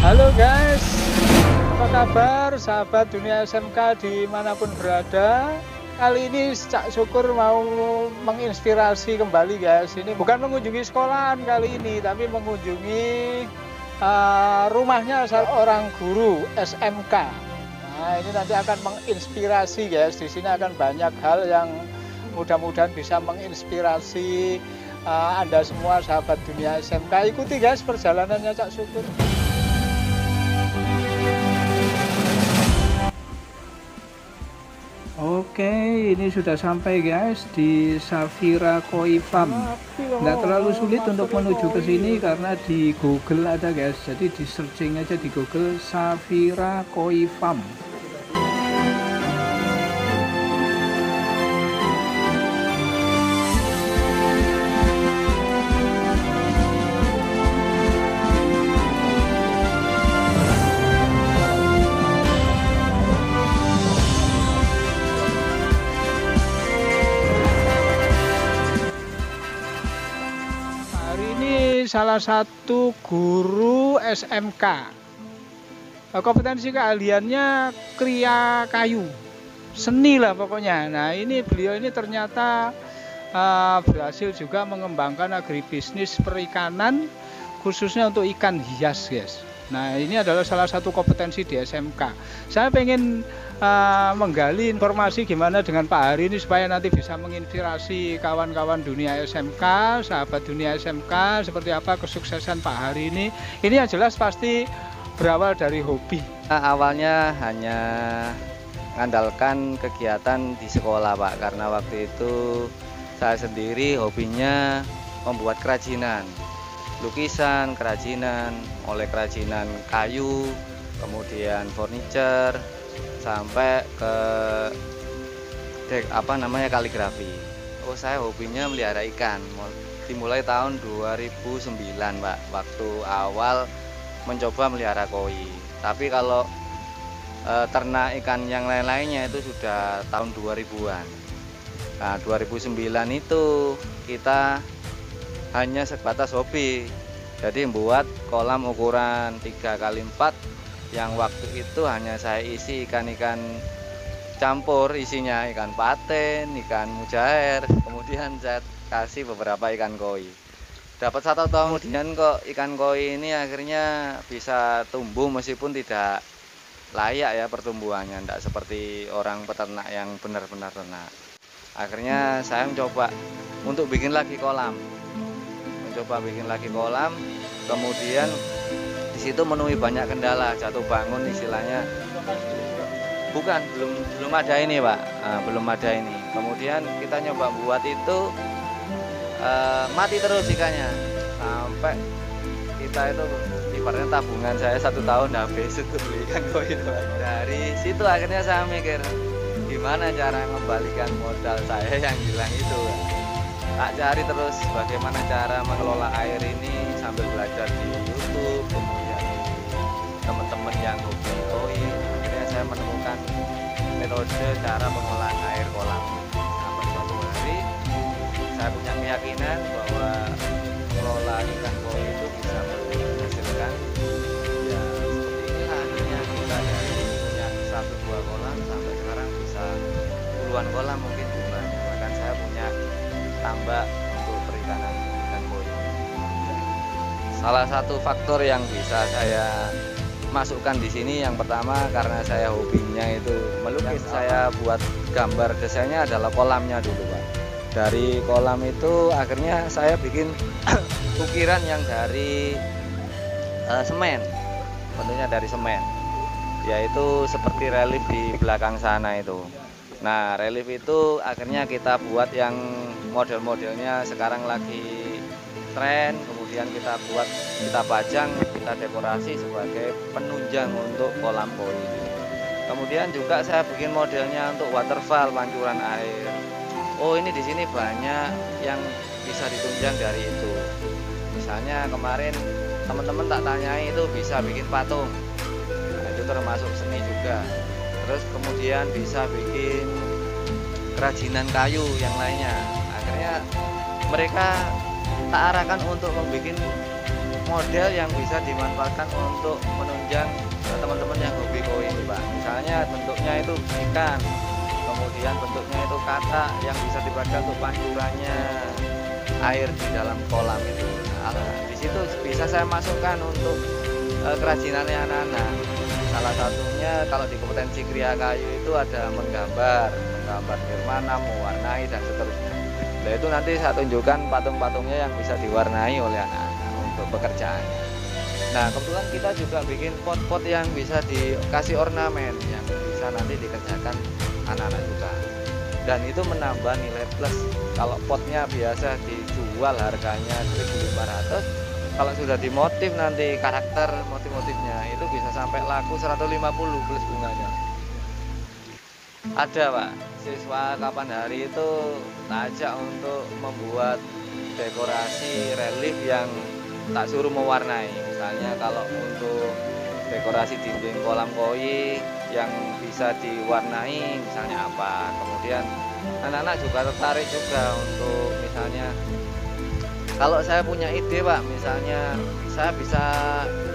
Halo guys, apa kabar sahabat dunia SMK dimanapun berada? Kali ini Cak Syukur mau menginspirasi kembali guys. Ini bukan mengunjungi sekolahan kali ini, tapi mengunjungi rumahnya seorang guru SMK. Nah, ini nanti akan menginspirasi guys. Di sini akan banyak hal yang mudah-mudahan bisa menginspirasi Anda semua sahabat dunia SMK. Ikuti guys perjalanannya Cak Syukur. Oke, ini sudah sampai guys di Safira Koi Farm. Nggak terlalu sulit untuk menuju ke sini karena di Google ada guys. Jadi di searching aja di Google Safira Koi Farm. Salah satu guru SMK, kompetensi keahliannya kria kayu, seni lah pokoknya. Nah ini beliau ini ternyata berhasil juga mengembangkan agribisnis perikanan khususnya untuk ikan hias guys. Nah ini adalah salah satu kompetensi di SMK. Saya pengen menggali informasi gimana dengan Pak Hari ini supaya nanti bisa menginspirasi kawan-kawan dunia SMK, sahabat dunia SMK, seperti apa kesuksesan Pak Hari ini. Ini yang jelas pasti berawal dari hobi. Awalnya hanya mengandalkan kegiatan di sekolah Pak, karena waktu itu saya sendiri hobinya membuat kerajinan, lukisan, kerajinan, oleh kerajinan kayu, kemudian furniture, sampai ke kaligrafi. Saya hobinya melihara ikan. Dimulai tahun 2009 Pak, waktu awal mencoba melihara koi. Tapi kalau ternak ikan yang lain-lainnya itu sudah tahun 2000-an. Nah 2009 itu kita hanya sebatas hobi. Jadi membuat kolam ukuran 3x4 yang waktu itu hanya saya isi ikan-ikan campur, isinya ikan paten, ikan mujair, kemudian saya kasih beberapa ikan koi. Dapat 1 tahun kemudian kok ikan koi ini akhirnya bisa tumbuh meskipun tidak layak ya pertumbuhannya, tidak seperti orang peternak yang benar-benar ternak. Akhirnya saya mencoba untuk bikin lagi kolam. Kemudian di situ menemui banyak kendala, jatuh bangun istilahnya. Bukan, belum ada ini Pak, belum ada ini. Kemudian kita nyoba buat itu mati terus ikannya, sampai kita itu ibaratnya tabungan saya 1 tahun habis untuk beli ikan koi itu. Dari situ akhirnya saya mikir gimana cara mengembalikan modal saya yang hilang itu. Tak cari terus bagaimana cara mengelola air ini sambil belajar di YouTube, kemudian teman-teman yang hobi koi. Akhirnya saya menemukan metode cara pengolahan air kolam. Sampai suatu hari saya punya keyakinan bahwa mengelola ikan koi itu bisa menghasilkan ya seperti inilah. Akhirnya kita dari punya 1-2 kolam sampai sekarang bisa puluhan kolam mungkin jumlahnya. Bahkan saya punya tambak untuk perikanan ikan koi. Salah satu faktor yang bisa saya masukkan di sini yang pertama karena saya hobinya itu melukis. Saya buat gambar desainnya adalah kolamnya dulu Pak. Dari kolam itu akhirnya saya bikin ukiran yang dari semen, tentunya dari semen, yaitu seperti relief di belakang sana itu. Nah relief itu akhirnya kita buat yang model-modelnya sekarang lagi tren, kemudian kita buat, kita pajang, kita dekorasi sebagai penunjang untuk kolam koi. Kemudian juga saya bikin modelnya untuk waterfall, pancuran air. Oh ini di sini banyak yang bisa ditunjang dari itu. Misalnya kemarin teman-teman tak tanyai itu bisa bikin patung, nah, itu termasuk seni juga. Terus kemudian bisa bikin kerajinan kayu yang lainnya. Akhirnya mereka tak arahkan untuk membuat model yang bisa dimanfaatkan untuk menunjang teman-teman yang hobi koi ini Pak. Misalnya bentuknya itu ikan, kemudian bentuknya itu katak yang bisa dipakai untuk pancurannya air di dalam kolam itu. Nah, di situ bisa saya masukkan untuk kerajinannya anak-anak. Salah satunya kalau di kompetensi Kriya Kayu itu ada menggambar nirmana, mewarnai dan seterusnya. Nah itu nanti saya tunjukkan patung-patungnya yang bisa diwarnai oleh anak-anak untuk pekerjaannya. Nah kebetulan kita juga bikin pot-pot yang bisa dikasih ornamen yang bisa nanti dikerjakan anak-anak juga. Dan itu menambah nilai plus. Kalau potnya biasa dijual harganya 1.500, kalau sudah dimotif nanti karakter motif-motifnya itu bisa sampai laku 150 plus bunganya. Ada Pak, siswa kapan hari itu ajak untuk membuat dekorasi relief yang tak suruh mewarnai. Misalnya kalau untuk dekorasi dinding kolam koi yang bisa diwarnai misalnya apa. Kemudian anak-anak juga tertarik juga untuk misalnya kalau saya punya ide Pak, misalnya saya bisa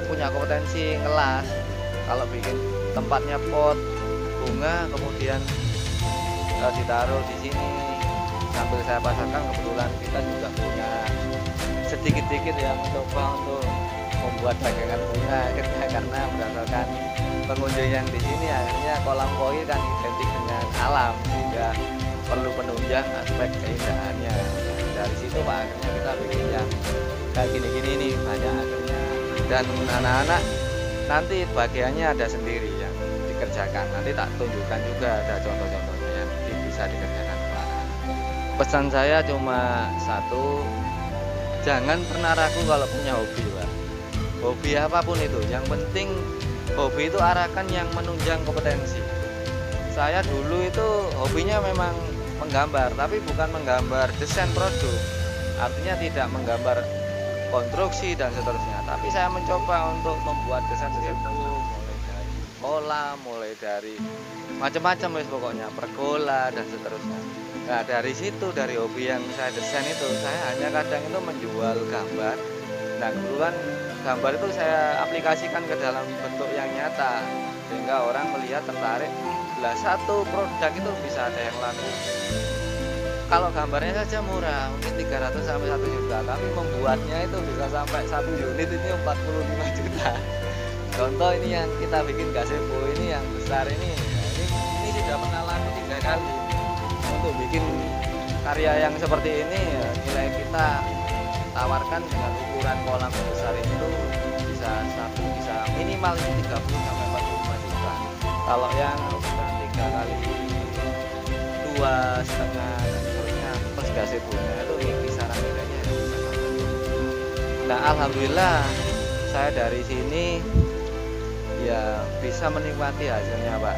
punya kompetensi ngelas. Kalau bikin tempatnya pot bunga kemudian ditaruh di sini sambil saya pasarkan, kebetulan kita juga punya sedikit-sedikit yang mencoba untuk membuat dagangan bunga karena berdasarkan pengunjung yang di sini akhirnya kolam koi kan identik dengan alam sehingga perlu penunjang aspek keindahannya. Dari situ Pak akhirnya kita bikin yang kayak gini-gini nih banyak akhirnya, dan anak-anak nanti bagiannya ada sendiri yang dikerjakan. Nanti tak tunjukkan juga ada contoh-contohnya yang bisa dikerjakan Pak. Pesan saya cuma satu, jangan pernah ragu kalau punya hobi Pak. Hobi apapun itu, yang penting hobi itu arahkan yang menunjang kompetensi. Saya dulu itu hobinya memang menggambar, tapi bukan menggambar desain produk, artinya tidak menggambar konstruksi dan seterusnya, tapi saya mencoba untuk membuat desain itu mulai dari kolam, mulai dari macam-macam pokoknya pergola dan seterusnya. Nah dari situ, dari hobi yang saya desain itu, saya hanya kadang itu menjual gambar. Nah kebetulan gambar itu saya aplikasikan ke dalam bentuk yang nyata sehingga orang melihat tertarik. Lah satu produk itu bisa ada yang laku. Kalau gambarnya saja murah, mungkin 300 sampai 1 juta. Tapi membuatnya itu bisa sampai 1 unit ini 45 juta. Contoh ini yang kita bikin gazebo ini yang besar ini. Ini sudah pernah laku 3 kali. Untuk bikin karya yang seperti ini ya, nilai kita tawarkan dengan ukuran kolam besar itu bisa minimal itu 30 sampai 45 juta. Kalau yang ukuran 3 kali 2,5 dan seterusnya plus gazebonya itu kisaran nilainya bisa sampai. Nah alhamdulillah saya dari sini ya bisa menikmati hasilnya Pak.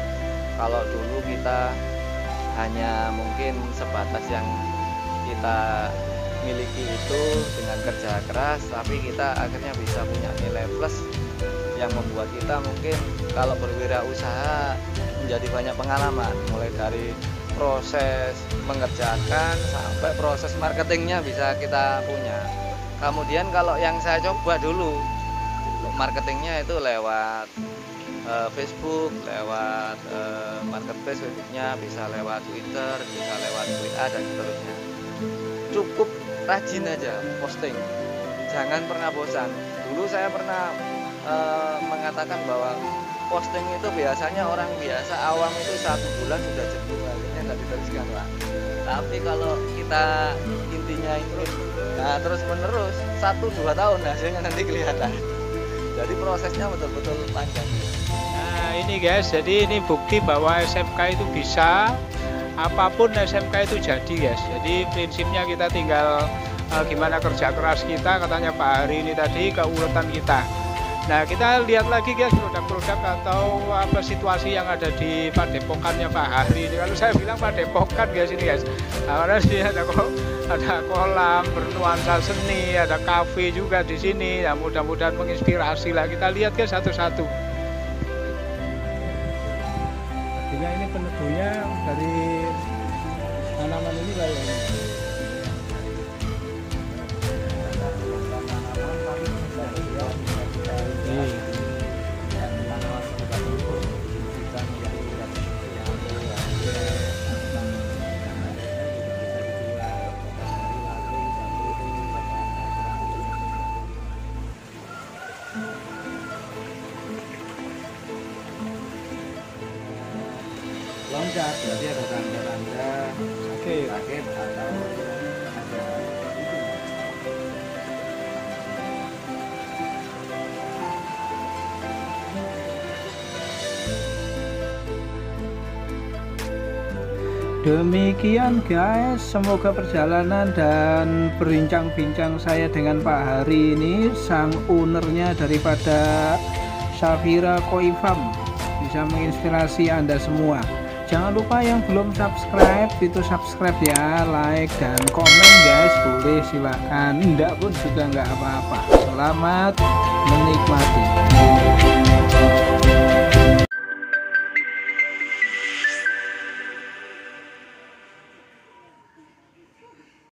Kalau dulu kita hanya mungkin sebatas yang kita miliki itu dengan kerja keras, tapi kita akhirnya bisa punya nilai plus yang membuat kita mungkin kalau berwirausaha menjadi banyak pengalaman, mulai dari proses mengerjakan sampai proses marketingnya bisa kita punya. Kemudian kalau yang saya coba dulu marketingnya itu lewat Facebook, lewat marketplace Facebooknya, bisa lewat Twitter, bisa lewat WA dan seterusnya. Cukup rajin aja posting, jangan pernah bosan. Dulu saya pernah mengatakan bahwa posting itu biasanya orang biasa awam itu 1 bulan sudah jenuh, akhirnya nggak diteruskan Pak. Tapi kalau kita intinya ingin terus menerus 1-2 tahun hasilnya nanti kelihatan. Jadi prosesnya betul-betul panjang. Nah ini guys, jadi ini bukti bahwa SMK itu bisa, apapun SMK itu jadi guys. Jadi prinsipnya kita tinggal gimana kerja keras kita, katanya Pak Hari ini tadi, keuletan kita. Nah kita lihat lagi guys produk-produk atau apa situasi yang ada di Padepokannya Pak Hari ini. Kalau saya bilang Padepokan guys ini guys, nah, karena sih ada kolam bernuansa seni, ada kafe juga di sini. Ya mudah-mudahan menginspirasi lah. Kita lihat guys satu-satu. Artinya ini peneduhnya dari tanaman ini lah ya. puncak berarti ada tanda-tanda sakit. sakit atau ada itu. Demikian guys, semoga perjalanan dan berbincang-bincang saya dengan Pak Hari ini, sang ownernya daripada Safira Koi Farm, bisa menginspirasi Anda semua. Jangan lupa yang belum subscribe itu subscribe ya, like dan komen guys, boleh silahkan, enggak pun juga enggak apa-apa. Selamat menikmati.